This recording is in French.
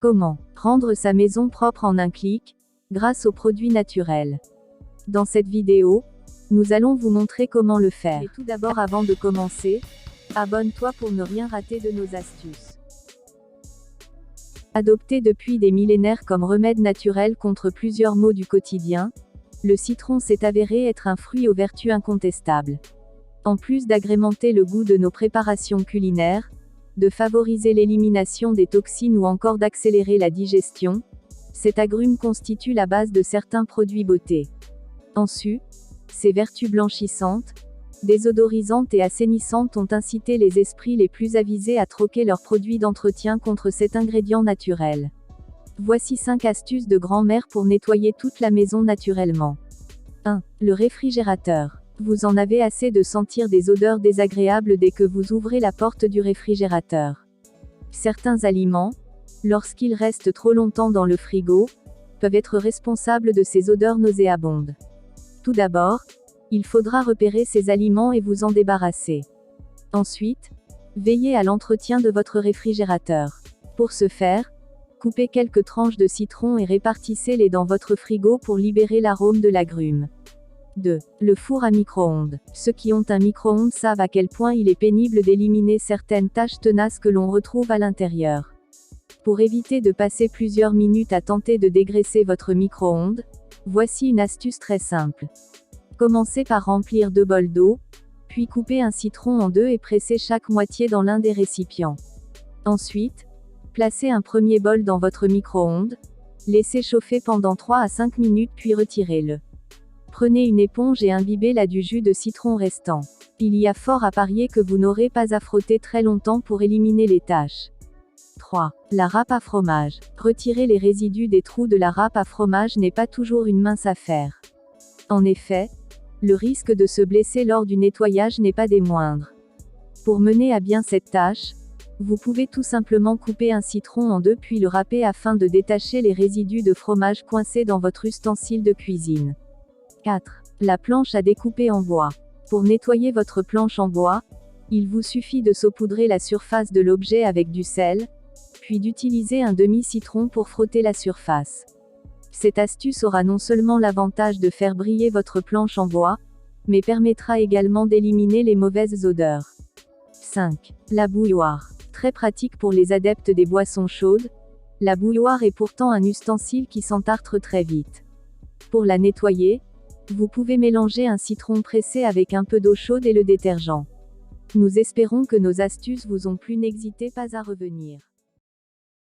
Comment rendre sa maison propre en un clic, grâce aux produits naturels? Dans cette vidéo, nous allons vous montrer comment le faire. Mais tout d'abord, avant de commencer, abonne-toi pour ne rien rater de nos astuces. Adopté depuis des millénaires comme remède naturel contre plusieurs maux du quotidien, le citron s'est avéré être un fruit aux vertus incontestables. En plus d'agrémenter le goût de nos préparations culinaires, de favoriser l'élimination des toxines ou encore d'accélérer la digestion, cet agrume constitue la base de certains produits beauté. En sus, ses vertus blanchissantes, désodorisantes et assainissantes ont incité les esprits les plus avisés à troquer leurs produits d'entretien contre cet ingrédient naturel. Voici 5 astuces de grand-mère pour nettoyer toute la maison naturellement. 1. Le réfrigérateur. Vous en avez assez de sentir des odeurs désagréables dès que vous ouvrez la porte du réfrigérateur. Certains aliments, lorsqu'ils restent trop longtemps dans le frigo, peuvent être responsables de ces odeurs nauséabondes. Tout d'abord, il faudra repérer ces aliments et vous en débarrasser. Ensuite, veillez à l'entretien de votre réfrigérateur. Pour ce faire, coupez quelques tranches de citron et répartissez-les dans votre frigo pour libérer l'arôme de l'agrume. 2. Le four à micro-ondes. Ceux qui ont un micro-ondes savent à quel point il est pénible d'éliminer certaines taches tenaces que l'on retrouve à l'intérieur. Pour éviter de passer plusieurs minutes à tenter de dégraisser votre micro-ondes, voici une astuce très simple. Commencez par remplir 2 bols d'eau, puis coupez un citron en 2 et pressez chaque moitié dans l'un des récipients. Ensuite, placez un premier bol dans votre micro-ondes, laissez chauffer pendant 3 à 5 minutes puis retirez-le. Prenez une éponge et imbibez-la du jus de citron restant. Il y a fort à parier que vous n'aurez pas à frotter très longtemps pour éliminer les taches. 3. La râpe à fromage. Retirer les résidus des trous de la râpe à fromage n'est pas toujours une mince affaire. En effet, le risque de se blesser lors du nettoyage n'est pas des moindres. Pour mener à bien cette tâche, vous pouvez tout simplement couper un citron en 2 puis le râper afin de détacher les résidus de fromage coincés dans votre ustensile de cuisine. 4. La planche à découper en bois. Pour nettoyer votre planche en bois, il vous suffit de saupoudrer la surface de l'objet avec du sel, puis d'utiliser un demi-citron pour frotter la surface. Cette astuce aura non seulement l'avantage de faire briller votre planche en bois, mais permettra également d'éliminer les mauvaises odeurs. 5. La bouilloire. Très pratique pour les adeptes des boissons chaudes, la bouilloire est pourtant un ustensile qui s'entartre très vite. Pour la nettoyer, vous pouvez mélanger un citron pressé avec un peu d'eau chaude et le détergent. Nous espérons que nos astuces vous ont plu, n'hésitez pas à revenir.